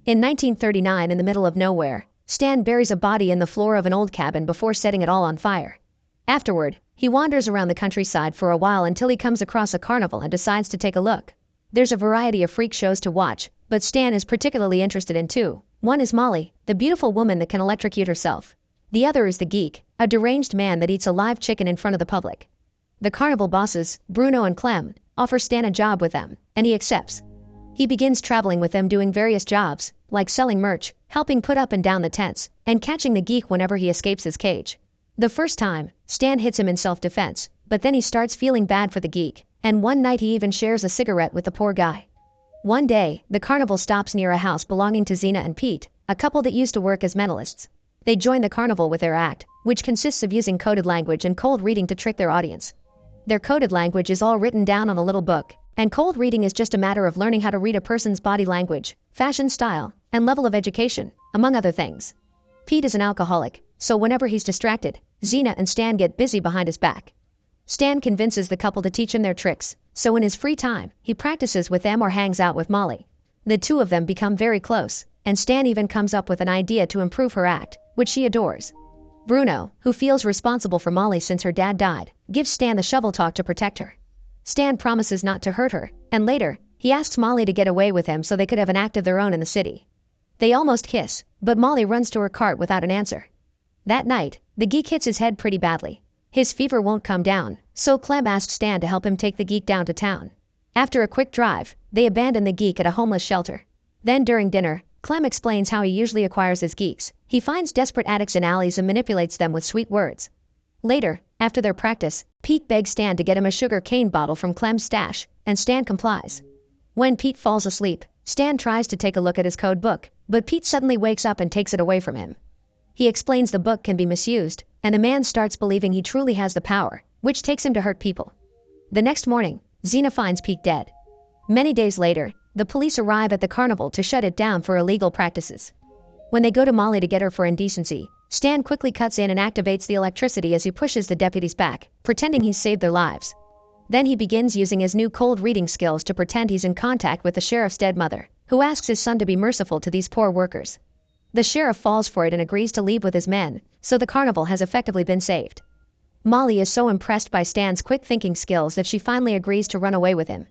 In 1939, in the middle of nowhere, Stan buries a body in the floor of an old cabin before setting it all on fire. Afterward, he wanders around the countryside for a while until he comes across a carnival and decides to take a look. There's a variety of freak shows to watch, but Stan is particularly interested in two. One is Molly, the beautiful woman that can electrocute herself. The other is the geek, a deranged man that eats a live chicken in front of the public. The carnival bosses, Bruno and Clem, offer Stan a job with them, and he accepts. He begins traveling with them doing various jobs, like selling merch, helping put up and down the tents, and catching the geek whenever he escapes his cage. The first time, Stan hits him in self-defense, but then he starts feeling bad for the geek, and one night he even shares a cigarette with the poor guy. One day, the carnival stops near a house belonging to Zena and Pete, a couple that used to work as mentalists. They join the carnival with their act, which consists of using coded language and cold reading to trick their audience. Their coded language is all written down on a little book, and cold reading is just a matter of learning how to read a person's body language, fashion style, and level of education, among other things. Pete is an alcoholic, so whenever he's distracted, Zena and Stan get busy behind his back. Stan convinces the couple to teach him their tricks, so in his free time, he practices with them or hangs out with Molly. The two of them become very close, and Stan even comes up with an idea to improve her act, which she adores. Bruno, who feels responsible for Molly since her dad died, gives Stan the shovel talk to protect her. Stan promises not to hurt her, and later, he asks Molly to get away with him so they could have an act of their own in the city. They almost kiss, but Molly runs to her cart without an answer. That night, the geek hits his head pretty badly. His fever won't come down, so Clem asks Stan to help him take the geek down to town. After a quick drive, they abandon the geek at a homeless shelter. Then during dinner, Clem explains how he usually acquires his geeks. He finds desperate addicts in alleys and manipulates them with sweet words. Later, after their practice, Pete begs Stan to get him a sugar cane bottle from Clem's stash, and Stan complies. When Pete falls asleep, Stan tries to take a look at his code book, but Pete suddenly wakes up and takes it away from him. He explains the book can be misused, and the man starts believing he truly has the power, which takes him to hurt people. The next morning, Zena finds Pete dead. Many days later, the police arrive at the carnival to shut it down for illegal practices. When they go to Molly to get her for indecency, Stan quickly cuts in and activates the electricity as he pushes the deputies back, pretending he's saved their lives. Then he begins using his new cold reading skills to pretend he's in contact with the sheriff's dead mother, who asks his son to be merciful to these poor workers. The sheriff falls for it and agrees to leave with his men, so the carnival has effectively been saved. Molly is so impressed by Stan's quick thinking skills that she finally agrees to run away with him.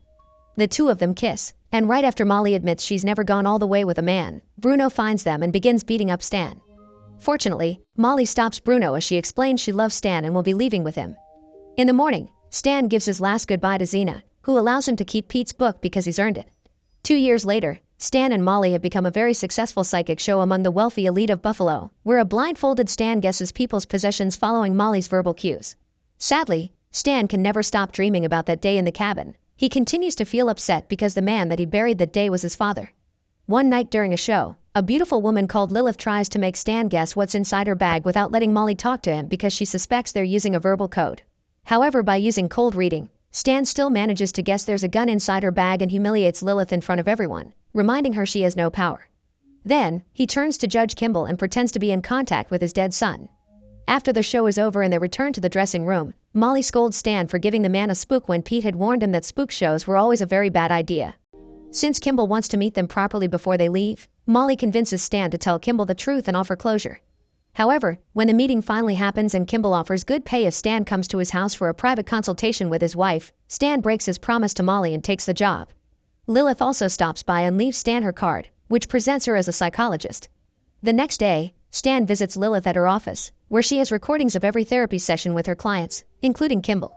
The two of them kiss, and right after Molly admits she's never gone all the way with a man, Bruno finds them and begins beating up Stan. Fortunately, Molly stops Bruno as she explains she loves Stan and will be leaving with him. In the morning, Stan gives his last goodbye to Zena, who allows him to keep Pete's book because he's earned it. 2 years later, Stan and Molly have become a very successful psychic show among the wealthy elite of Buffalo, where a blindfolded Stan guesses people's possessions following Molly's verbal cues. Sadly, Stan can never stop dreaming about that day in the cabin. He continues to feel upset because the man that he buried that day was his father. One night during a show, a beautiful woman called Lilith tries to make Stan guess what's inside her bag without letting Molly talk to him because she suspects they're using a verbal code. However, by using cold reading, Stan still manages to guess there's a gun inside her bag and humiliates Lilith in front of everyone, reminding her she has no power. Then, he turns to Judge Kimball and pretends to be in contact with his dead son. After the show is over and they return to the dressing room, Molly scolds Stan for giving the man a spook when Pete had warned him that spook shows were always a very bad idea. Since Kimball wants to meet them properly before they leave, Molly convinces Stan to tell Kimball the truth and offer closure. However, when the meeting finally happens and Kimball offers good pay if Stan comes to his house for a private consultation with his wife, Stan breaks his promise to Molly and takes the job. Lilith also stops by and leaves Stan her card, which presents her as a psychologist. The next day, Stan visits Lilith at her office, where she has recordings of every therapy session with her clients, including Kimball.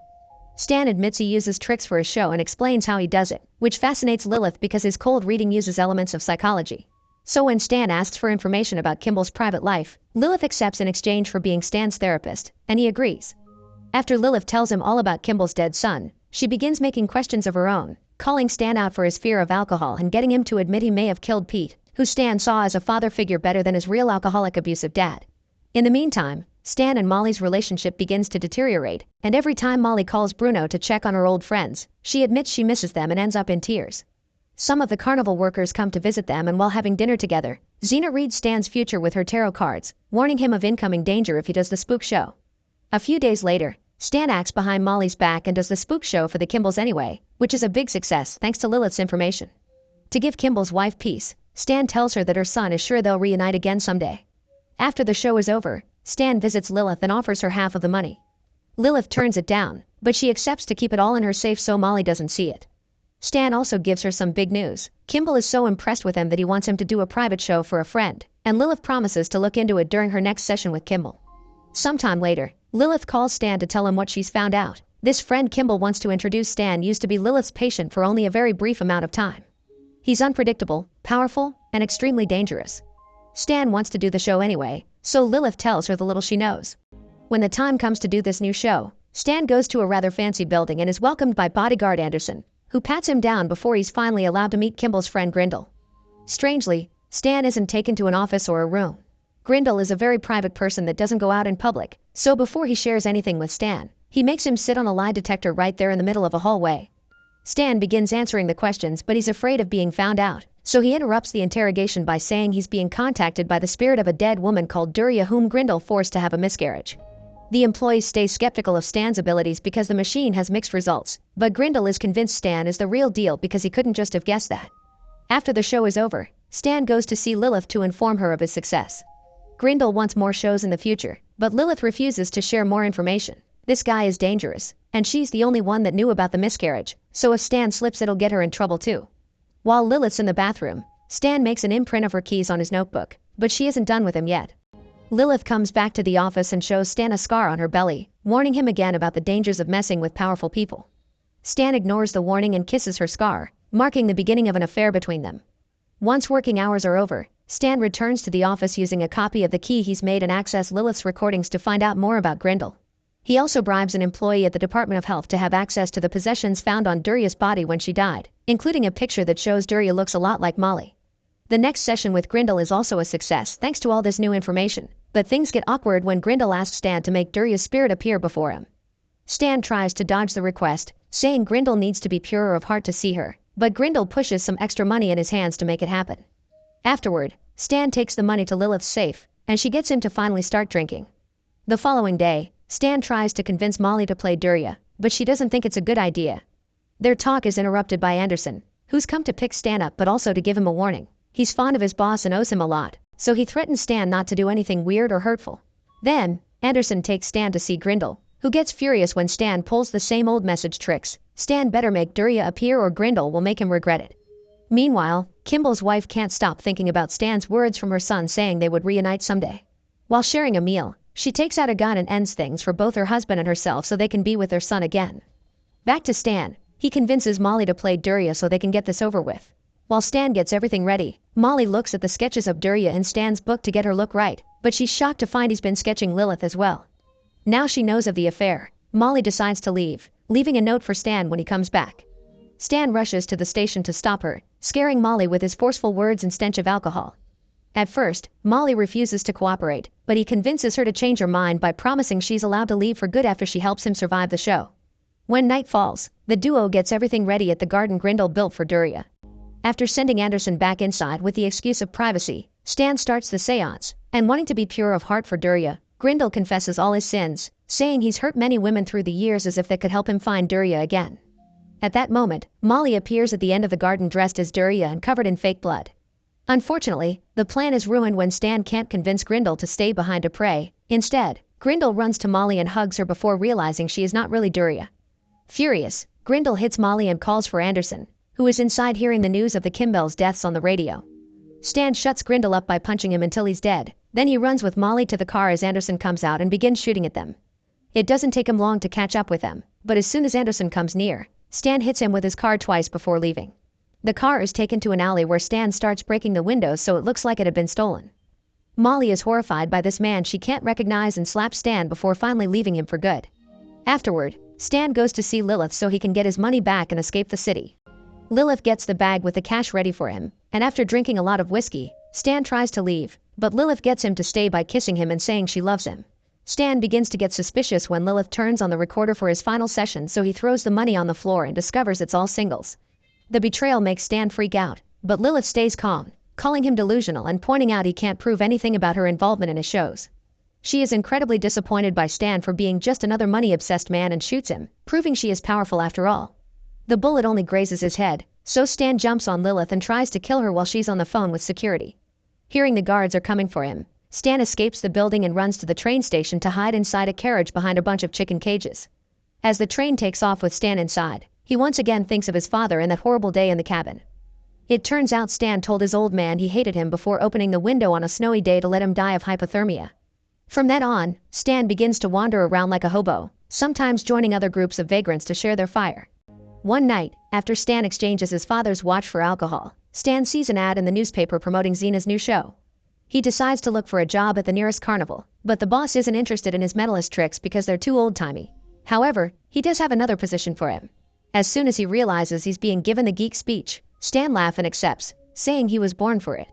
Stan admits he uses tricks for his show and explains how he does it, which fascinates Lilith because his cold reading uses elements of psychology. So when Stan asks for information about Kimball's private life, Lilith accepts in exchange for being Stan's therapist, and he agrees. After Lilith tells him all about Kimball's dead son, she begins making questions of her own, calling Stan out for his fear of alcohol and getting him to admit he may have killed Pete, who Stan saw as a father figure better than his real alcoholic abusive dad. In the meantime, Stan and Molly's relationship begins to deteriorate, and every time Molly calls Bruno to check on her old friends, she admits she misses them and ends up in tears. Some of the carnival workers come to visit them, and while having dinner together, Zena reads Stan's future with her tarot cards, warning him of incoming danger if he does the spook show. A few days later, Stan acts behind Molly's back and does the spook show for the Kimballs anyway, which is a big success thanks to Lilith's information. To give Kimball's wife peace, Stan tells her that her son is sure they'll reunite again someday. After the show is over, Stan visits Lilith and offers her half of the money. Lilith turns it down, but she accepts to keep it all in her safe so Molly doesn't see it. Stan also gives her some big news. Kimball is so impressed with him that he wants him to do a private show for a friend, and Lilith promises to look into it during her next session with Kimball. Sometime later, Lilith calls Stan to tell him what she's found out. This friend Kimball wants to introduce Stan used to be Lilith's patient for only a very brief amount of time. He's unpredictable, powerful, and extremely dangerous. Stan wants to do the show anyway, so Lilith tells her the little she knows. When the time comes to do this new show, Stan goes to a rather fancy building and is welcomed by bodyguard Anderson, who pats him down before he's finally allowed to meet Kimball's friend Grindle. Strangely, Stan isn't taken to an office or a room. Grindle is a very private person that doesn't go out in public, so before he shares anything with Stan, he makes him sit on a lie detector right there in the middle of a hallway. Stan begins answering the questions, but he's afraid of being found out, so he interrupts the interrogation by saying he's being contacted by the spirit of a dead woman called Duria whom Grindle forced to have a miscarriage. The employees stay skeptical of Stan's abilities because the machine has mixed results, but Grindle is convinced Stan is the real deal because he couldn't just have guessed that. After the show is over, Stan goes to see Lilith to inform her of his success. Grindle wants more shows in the future, but Lilith refuses to share more information. This guy is dangerous, and she's the only one that knew about the miscarriage, so if Stan slips it'll get her in trouble too. While Lilith's in the bathroom, Stan makes an imprint of her keys on his notebook, but she isn't done with him yet. Lilith comes back to the office and shows Stan a scar on her belly, warning him again about the dangers of messing with powerful people. Stan ignores the warning and kisses her scar, marking the beginning of an affair between them. Once working hours are over, Stan returns to the office using a copy of the key he's made and access Lilith's recordings to find out more about Grindle. He also bribes an employee at the Department of Health to have access to the possessions found on Duria's body when she died, including a picture that shows Duria looks a lot like Molly. The next session with Grindle is also a success thanks to all this new information, but things get awkward when Grindle asks Stan to make Duria's spirit appear before him. Stan tries to dodge the request, saying Grindle needs to be purer of heart to see her, but Grindle pushes some extra money in his hands to make it happen. Afterward, Stan takes the money to Lilith's safe, and she gets him to finally start drinking. The following day, Stan tries to convince Molly to play Duria, but she doesn't think it's a good idea. Their talk is interrupted by Anderson, who's come to pick Stan up but also to give him a warning. He's fond of his boss and owes him a lot, so he threatens Stan not to do anything weird or hurtful. Then, Anderson takes Stan to see Grindle, who gets furious when Stan pulls the same old message tricks. Stan better make Duria appear or Grindle will make him regret it. Meanwhile, Kimball's wife can't stop thinking about Stan's words from her son saying they would reunite someday. While sharing a meal, she takes out a gun and ends things for both her husband and herself so they can be with their son again. Back to Stan, he convinces Molly to play Duria so they can get this over with. While Stan gets everything ready, Molly looks at the sketches of Duria in Stan's book to get her look right, but she's shocked to find he's been sketching Lilith as well. Now she knows of the affair, Molly decides to leave, leaving a note for Stan when he comes back. Stan rushes to the station to stop her, scaring Molly with his forceful words and stench of alcohol. At first, Molly refuses to cooperate, but he convinces her to change her mind by promising she's allowed to leave for good after she helps him survive the show. When night falls, the duo gets everything ready at the garden Grindle built for Duria. After sending Anderson back inside with the excuse of privacy, Stan starts the seance, and wanting to be pure of heart for Duria, Grindle confesses all his sins, saying he's hurt many women through the years as if that could help him find Duria again. At that moment, Molly appears at the end of the garden dressed as Duria and covered in fake blood. Unfortunately, the plan is ruined when Stan can't convince Grindle to stay behind to pray. Instead, Grindle runs to Molly and hugs her before realizing she is not really Duria. Furious, Grindle hits Molly and calls for Anderson, who is inside hearing the news of the Kimball's deaths on the radio. Stan shuts Grindle up by punching him until he's dead, then he runs with Molly to the car as Anderson comes out and begins shooting at them. It doesn't take him long to catch up with them, but as soon as Anderson comes near, Stan hits him with his car twice before leaving. The car is taken to an alley where Stan starts breaking the windows so it looks like it had been stolen. Molly is horrified by this man she can't recognize and slaps Stan before finally leaving him for good. Afterward, Stan goes to see Lilith so he can get his money back and escape the city. Lilith gets the bag with the cash ready for him, and after drinking a lot of whiskey, Stan tries to leave, but Lilith gets him to stay by kissing him and saying she loves him. Stan begins to get suspicious when Lilith turns on the recorder for his final session, so he throws the money on the floor and discovers it's all singles. The betrayal makes Stan freak out, but Lilith stays calm, calling him delusional and pointing out he can't prove anything about her involvement in his shows. She is incredibly disappointed by Stan for being just another money-obsessed man and shoots him, proving she is powerful after all. The bullet only grazes his head, So Stan jumps on Lilith and tries to kill her while she's on the phone with security. Hearing the guards are coming for him, Stan escapes the building and runs to the train station to hide inside a carriage behind a bunch of chicken cages. As the train takes off with Stan inside, he once again thinks of his father and that horrible day in the cabin. It turns out Stan told his old man he hated him before opening the window on a snowy day to let him die of hypothermia. From then on, Stan begins to wander around like a hobo, sometimes joining other groups of vagrants to share their fire. One night, after Stan exchanges his father's watch for alcohol, Stan sees an ad in the newspaper promoting Xena's new show. He decides to look for a job at the nearest carnival, but the boss isn't interested in his mentalist tricks because they're too old-timey. However, he does have another position for him. As soon as he realizes he's being given the geek speech, Stan laughs and accepts, saying he was born for it.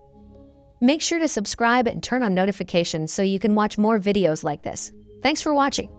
Make sure to subscribe and turn on notifications so you can watch more videos like this. Thanks for watching.